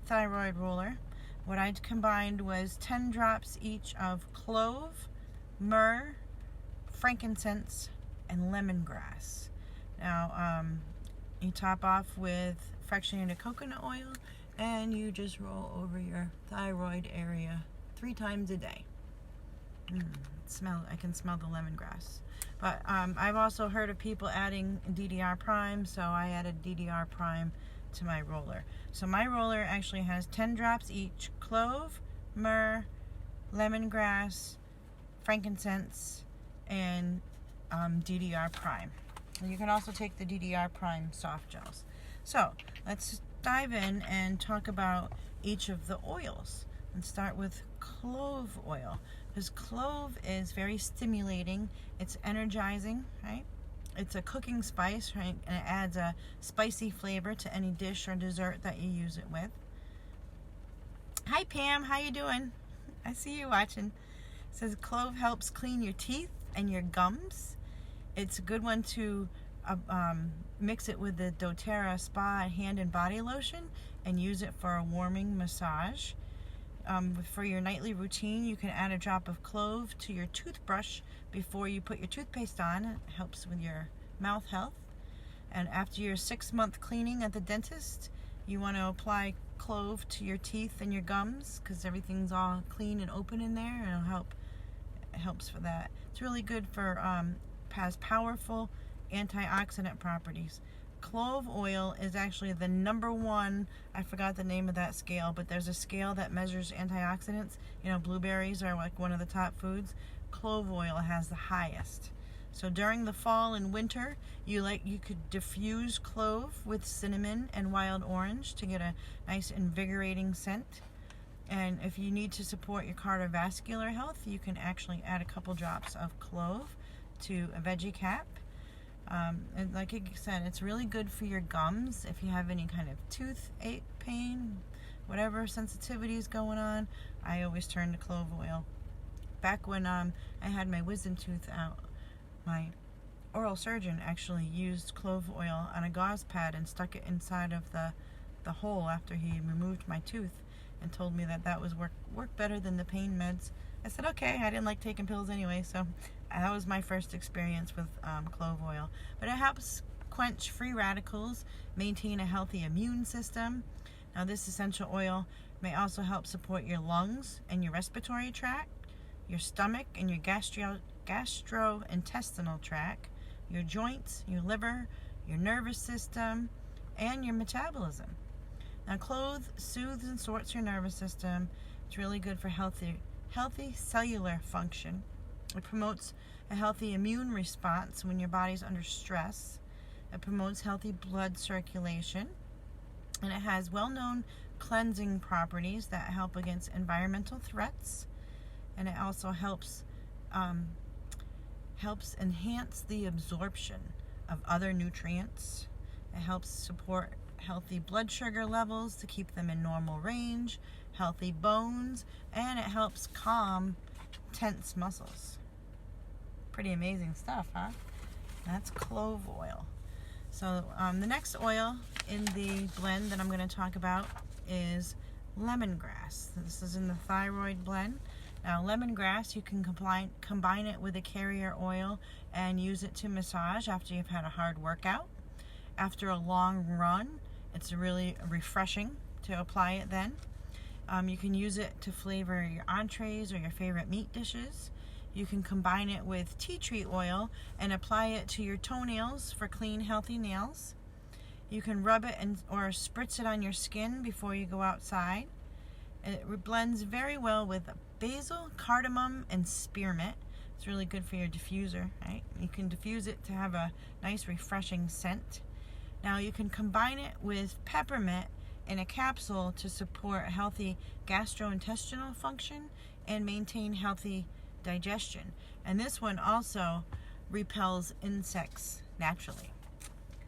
Speaker 1: thyroid roller. What I combined was 10 drops each of clove, myrrh, frankincense, and lemongrass. Now, you top off with fractionated coconut oil, and you just roll over your thyroid area 3 times a day. I can smell the lemongrass. But I've also heard of people adding DDR Prime, so I added DDR Prime to my roller. So my roller actually has 10 drops each: clove, myrrh, lemongrass, frankincense, and DDR Prime. And you can also take the DDR Prime soft gels. So let's dive in and talk about each of the oils. And start with clove oil, because clove is very stimulating. It's energizing, right? It's a cooking spice, right? And it adds a spicy flavor to any dish or dessert that you use it with. Hi Pam, how you doing? I see you watching. It says clove helps clean your teeth and your gums. It's a good one to mix it with the doTERRA Spa hand and body lotion and use it for a warming massage. For your nightly routine, you can add a drop of clove to your toothbrush before you put your toothpaste on. It helps with your mouth health. And after your 6-month cleaning at the dentist, you want to apply clove to your teeth and your gums, because everything's all clean and open in there, and it helps for that. It's really good for has powerful antioxidant properties. Clove oil is actually the #1, I forgot the name of that scale, but there's a scale that measures antioxidants. You know, blueberries are like one of the top foods. Clove oil has the highest. So during the fall and winter, you could diffuse clove with cinnamon and wild orange to get a nice invigorating scent. And if you need to support your cardiovascular health, you can actually add a couple drops of clove to a veggie cap. And like I said, it's really good for your gums. If you have any kind of toothache, pain, whatever sensitivity is going on, I always turn to clove oil. Back when I had my wisdom tooth out, my oral surgeon actually used clove oil on a gauze pad and stuck it inside of the hole after he removed my tooth, and told me that was work better than the pain meds. I said okay. I didn't like taking pills anyway, so that was my first experience with clove oil. But it helps quench free radicals, maintain a healthy immune system. Now, this essential oil may also help support your lungs and your respiratory tract, your stomach and your gastrointestinal tract, your joints, your liver, your nervous system, and your metabolism. Now, clove soothes and sorts your nervous system. It's really good for healthy cellular function. It promotes a healthy immune response when your body's under stress. It promotes healthy blood circulation. And it has well-known cleansing properties that help against environmental threats. And it also helps enhance the absorption of other nutrients. It helps support healthy blood sugar levels to keep them in normal range, healthy bones, and it helps calm tense muscles. Pretty amazing stuff, huh? That's clove oil. So the next oil in the blend that I'm going to talk about is lemongrass. This is in the thyroid blend. Now, lemongrass, you can combine it with a carrier oil and use it to massage after you've had a hard workout. After a long run, it's really refreshing to apply it then. You can use it to flavor your entrees or your favorite meat dishes. You can combine it with tea tree oil and apply it to your toenails for clean, healthy nails. You can rub it or spritz it on your skin before you go outside. It blends very well with basil, cardamom, and spearmint. It's really good for your diffuser, right? You can diffuse it to have a nice, refreshing scent. Now you can combine it with peppermint in a capsule to support healthy gastrointestinal function and maintain healthy digestion. And this one also repels insects naturally.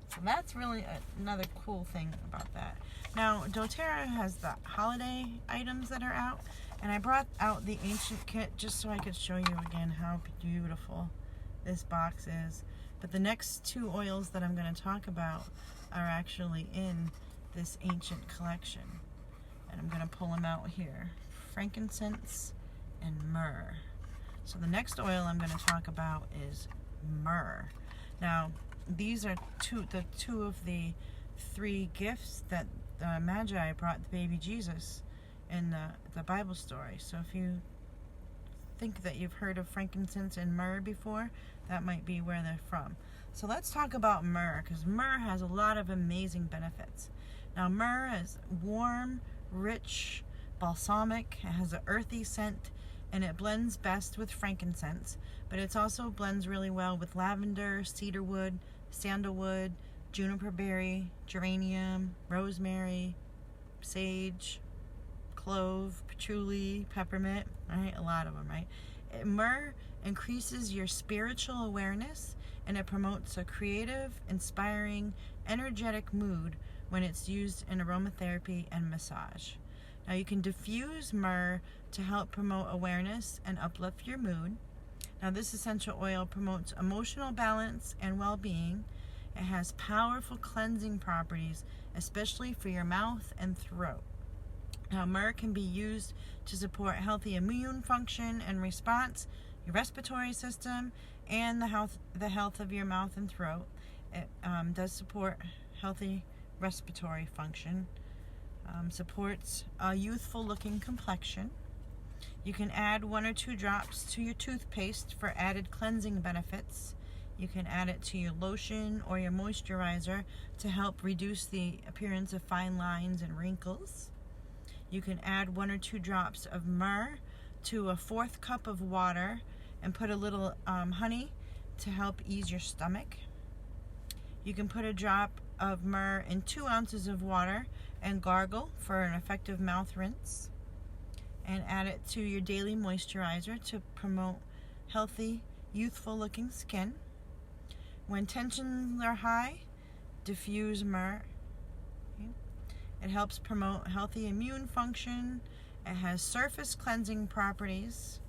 Speaker 1: So that's really another cool thing about that. Now, doTERRA has the holiday items that are out, and I brought out the ancient kit just so I could show you again how beautiful this box is. But the next two oils that I'm going to talk about are actually in this ancient collection. And I'm going to pull them out here. Frankincense and myrrh. So the next oil I'm going to talk about is myrrh. Now, these are the two of the three gifts that the Magi brought the baby Jesus in the Bible story. So if you think that you've heard of frankincense and myrrh before, that might be where they're from. So let's talk about myrrh, because myrrh has a lot of amazing benefits. Now, myrrh is warm, rich, balsamic. It has an earthy scent, and it blends best with frankincense, but it also blends really well with lavender, cedarwood, sandalwood, juniper berry, geranium, rosemary, sage, clove, patchouli, peppermint, right? A lot of them, right? Myrrh increases your spiritual awareness, and it promotes a creative, inspiring, energetic mood when it's used in aromatherapy and massage. Now, you can diffuse myrrh to help promote awareness and uplift your mood. Now, this essential oil promotes emotional balance and well-being. It has powerful cleansing properties, especially for your mouth and throat. Now, myrrh can be used to support healthy immune function and response, your respiratory system, and the health of your mouth and throat. It does support healthy respiratory function. Supports a youthful looking complexion. You can add 1 or 2 drops to your toothpaste for added cleansing benefits. You can add it to your lotion or your moisturizer to help reduce the appearance of fine lines and wrinkles. You can add 1 or 2 drops of myrrh to a 1/4 cup of water and put a little honey to help ease your stomach. You can put a drop of myrrh in 2 ounces of water and gargle for an effective mouth rinse, and add it to your daily moisturizer to promote healthy, youthful looking skin. When tensions are high, diffuse myrrh. Okay. It helps promote healthy immune function. It has surface cleansing properties.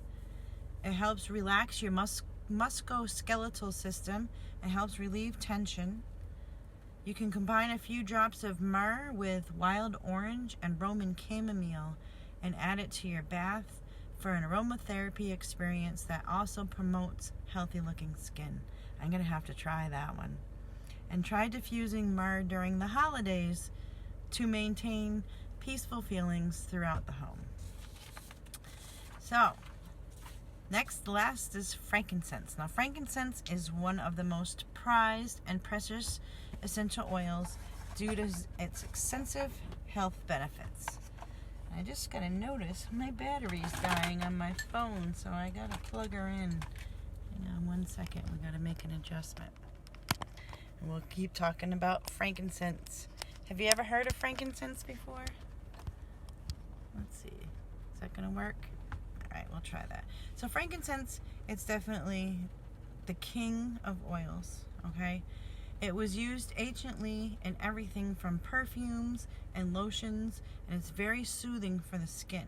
Speaker 1: It helps relax your musculoskeletal system. It helps relieve tension. You can combine a few drops of myrrh with wild orange and Roman chamomile and add it to your bath for an aromatherapy experience that also promotes healthy looking skin. I'm going to have to try that one. And try diffusing myrrh during the holidays to maintain peaceful feelings throughout the home. So, last is frankincense. Now, frankincense is one of the most prized and precious essential oils due to its extensive health benefits. I just gotta notice my battery's dying on my phone, so I gotta plug her in. Hang on 1 second, we gotta make an adjustment. And we'll keep talking about frankincense. Have you ever heard of frankincense before? Let's see. Is that gonna work? Alright, we'll try that. So frankincense, it's definitely the king of oils, okay? It was used anciently in everything from perfumes and lotions, and it's very soothing for the skin.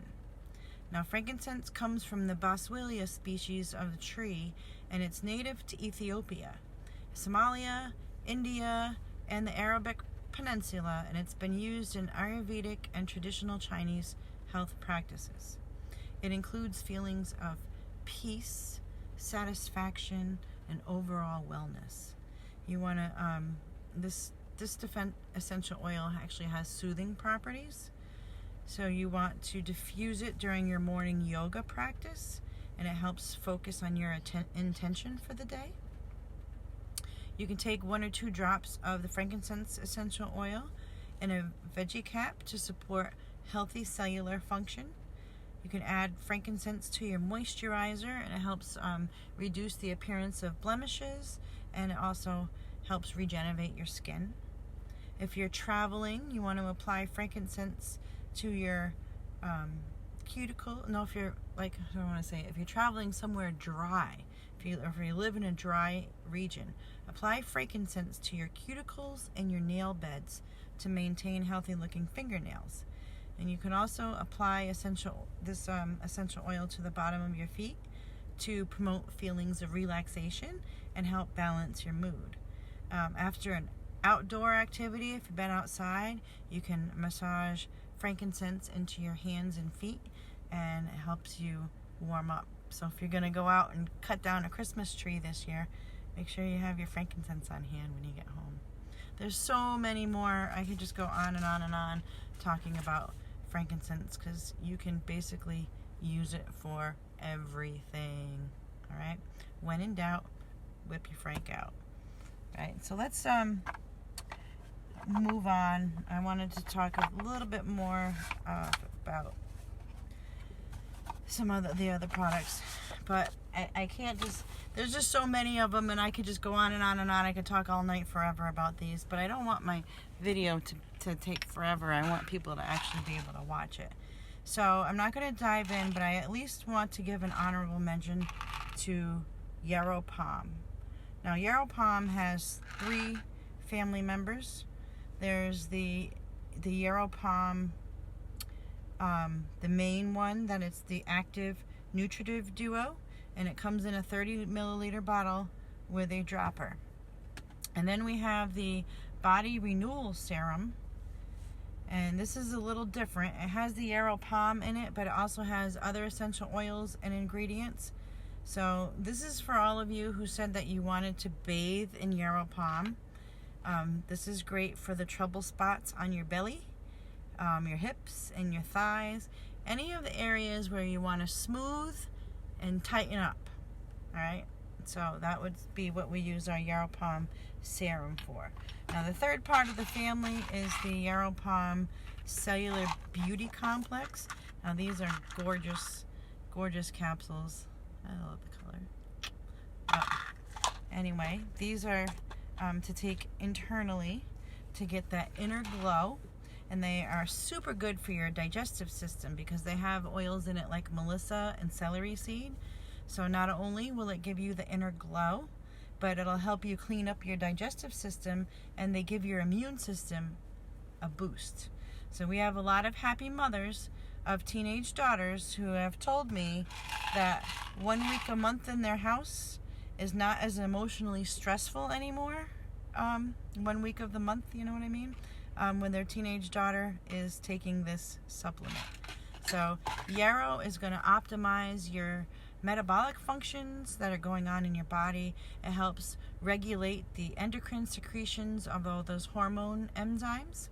Speaker 1: Now, frankincense comes from the Boswellia species of the tree, and it's native to Ethiopia, Somalia, India, and the Arabic Peninsula, and it's been used in Ayurvedic and traditional Chinese health practices. It includes feelings of peace, satisfaction, and overall wellness. You want to, this essential oil actually has soothing properties. So you want to diffuse it during your morning yoga practice, and it helps focus on your intention for the day. You can take 1 or 2 drops of the frankincense essential oil in a veggie cap to support healthy cellular function. You can add frankincense to your moisturizer, and it helps reduce the appearance of blemishes, and it also helps regenerate your skin. If you're traveling, you want to apply frankincense to your cuticle. No, if you're if you're traveling somewhere dry, if you live in a dry region, apply frankincense to your cuticles and your nail beds to maintain healthy looking fingernails. And you can also apply essential oil to the bottom of your feet to promote feelings of relaxation and help balance your mood. After an outdoor activity, if you've been outside, you can massage frankincense into your hands and feet, and it helps you warm up. So if you're going to go out and cut down a Christmas tree this year, make sure you have your frankincense on hand when you get home. There's so many more. I could just go on and on and on talking about frankincense, because you can basically use it for everything. All right, when in doubt, whip your frank out. All right, so let's move on. I wanted to talk a little bit more about some of the other products, but I can't just, there's just so many of them, and I could just go on and on and on. I could talk all night forever about these, but I don't want my video to take forever. I want people to actually be able to watch it. So I'm not going to dive in, but I at least want to give an honorable mention to yarrow palm. Now, yarrow palm has 3 family members. There's the yarrow palm, the main one, that it's the active nutritive duo, and it comes in a 30 milliliter bottle with a dropper. And then we have the body renewal serum, and this is a little different. It has the yarrow palm in it, but it also has other essential oils and ingredients. So this is for all of you who said that you wanted to bathe in yarrow palm. This is great for the trouble spots on your belly, your hips and your thighs, any of the areas where you want to smooth and tighten up. All right, so that would be what we use our yarrow palm serum for. Now, the third part of the family is the yarrow palm cellular beauty complex. Now, these are gorgeous capsules. I love the color. Anyway, these are to take internally to get that inner glow, and they are super good for your digestive system because they have oils in it like melissa and celery seed. So not only will it give you the inner glow, but it'll help you clean up your digestive system, and they give your immune system a boost. So we have a lot of happy mothers of teenage daughters who have told me that 1 week a month in their house is not as emotionally stressful anymore. 1 week of the month, you know what I mean? When their teenage daughter is taking this supplement. So yarrow is going to optimize your metabolic functions that are going on in your body. It helps regulate the endocrine secretions of all those hormone enzymes.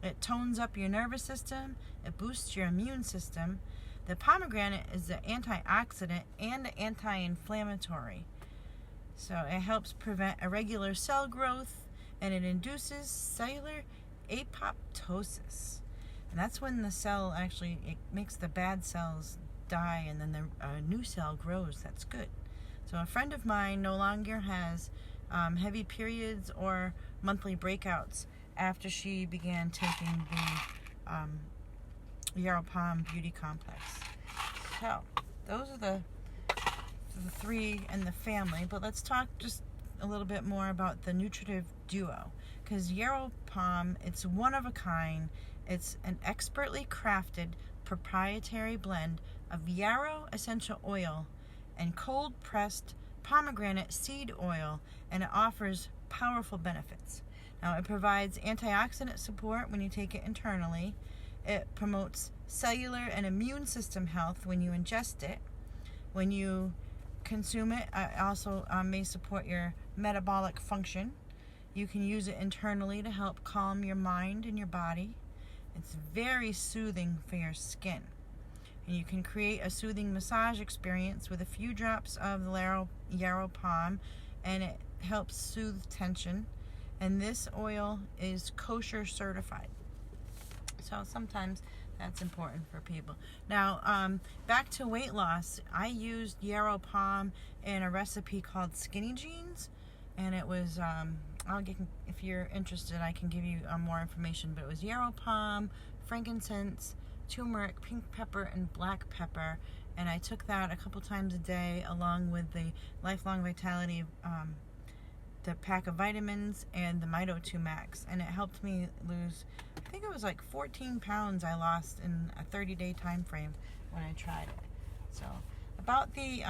Speaker 1: It tones up your nervous system. It boosts your immune system. The pomegranate is the antioxidant and anti-inflammatory. So it helps prevent irregular cell growth, and it induces cellular apoptosis. And that's when the cell actually, it makes the bad cells die, and then the new cell grows. That's good. So a friend of mine no longer has heavy periods or monthly breakouts after she began taking the Yarrow Palm Beauty Complex. So those are the three in the family, but let's talk just a little bit more about the nutritive duo, because Yarrow Palm, it's one of a kind. It's an expertly crafted proprietary blend of yarrow essential oil and cold pressed pomegranate seed oil, and it offers powerful benefits. Now, it provides antioxidant support when you take it internally. It promotes cellular and immune system health when you ingest it. When you consume it, it also may support your metabolic function. You can use it internally to help calm your mind and your body. It's very soothing for your skin. And you can create a soothing massage experience with a few drops of the Yarrow Palm, and it helps soothe tension. And this oil is kosher certified. So sometimes that's important for people. Now, back to weight loss. I used Yarrow Palm in a recipe called Skinny Jeans, and it was, if you're interested, I can give you more information, but it was Yarrow Palm, frankincense, turmeric, pink pepper, and black pepper, and I took that a couple times a day along with the Lifelong Vitality, the pack of vitamins, and the Mito 2 Max, and it helped me lose, I think it was like 14 pounds I lost in a 30-day time frame when I tried it. So about the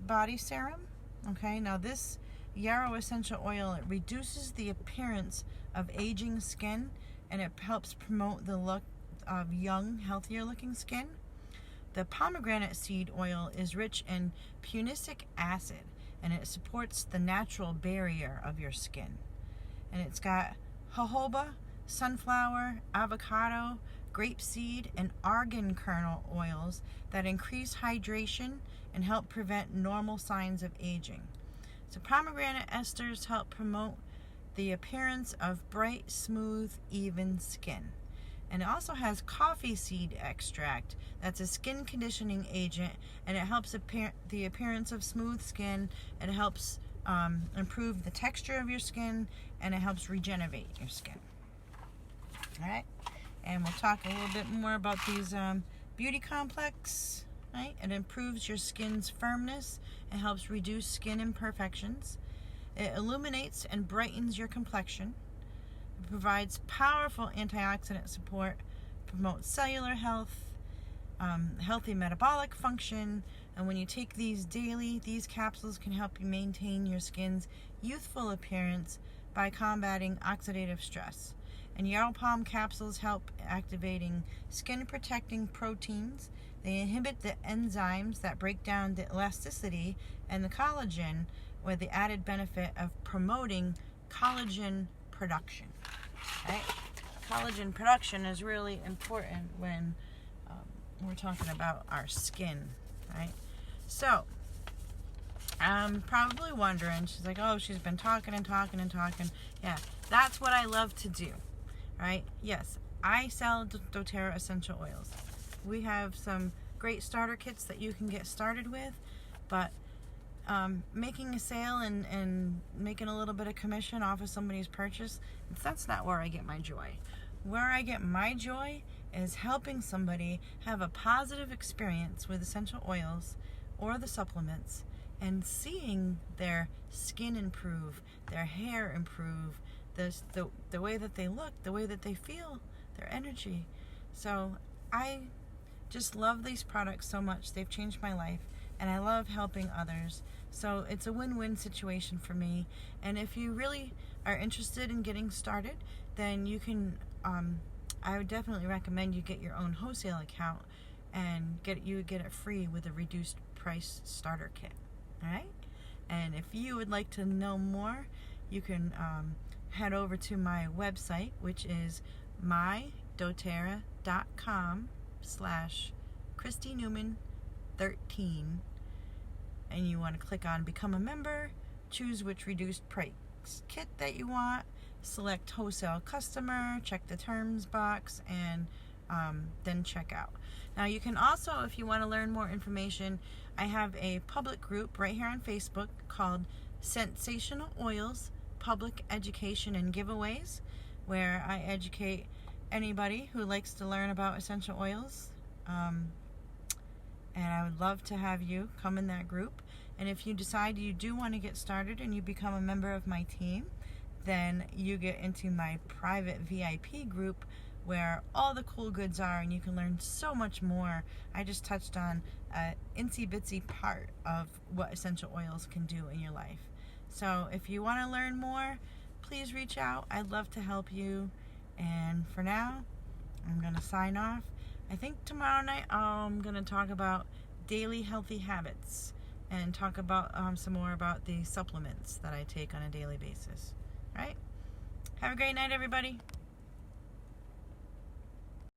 Speaker 1: body serum, okay, now this yarrow essential oil, it reduces the appearance of aging skin, and it helps promote the look of young, healthier looking skin. The pomegranate seed oil is rich in punicic acid, and it supports the natural barrier of your skin. And it's got jojoba, sunflower, avocado, grapeseed, and argan kernel oils that increase hydration and help prevent normal signs of aging. So pomegranate esters help promote the appearance of bright, smooth, even skin. And it also has coffee seed extract. That's a skin conditioning agent, and it helps the appearance of smooth skin. It helps improve the texture of your skin, and it helps regenerate your skin. All right, and we'll talk a little bit more about these beauty complex. Right, it improves your skin's firmness. It helps reduce skin imperfections. It illuminates and brightens your complexion. It provides powerful antioxidant support, promotes cellular health, healthy metabolic function, and when you take these daily, these capsules can help you maintain your skin's youthful appearance by combating oxidative stress. And Yarrow Palm capsules help activating skin-protecting proteins. They inhibit the enzymes that break down the elasticity and the collagen, with the added benefit of promoting collagen production. Right? Collagen production is really important when we're talking about our skin, right? So, I'm probably wondering, she's like, oh, she's been talking and talking and talking. Yeah, that's what I love to do, right? Yes, I sell doTERRA essential oils. We have some great starter kits that you can get started with, but making a sale and making a little bit of commission off of somebody's purchase, that's not where I get my joy. Where I get my joy is helping somebody have a positive experience with essential oils or the supplements, and seeing their skin improve, their hair improve, the way that they look, the way that they feel, their energy. So I just love these products so much. They've changed my life, and I love helping others. So it's a win-win situation for me. And if you really are interested in getting started, then you can, I would definitely recommend you get your own wholesale account, and you would get it free with a reduced price starter kit. All right? And if you would like to know more, you can head over to my website, which is mydoterra.com/ChristyNewman13, and you want to click on Become a Member, choose which reduced price kit that you want, select wholesale customer, check the terms box, and then check out. Now you can also, if you want to learn more information, I have a public group right here on Facebook called Sensational Oils Public Education and Giveaways, where I educate anybody who likes to learn about essential oils. And I would love to have you come in that group. And if you decide you do want to get started and you become a member of my team, then you get into my private VIP group where all the cool goods are, and you can learn so much more. I just touched on an itsy-bitsy part of what essential oils can do in your life. So if you want to learn more, please reach out. I'd love to help you. And for now, I'm going to sign off. I think tomorrow night I'm going to talk about daily healthy habits and talk about some more about the supplements that I take on a daily basis. All right? Have a great night, everybody.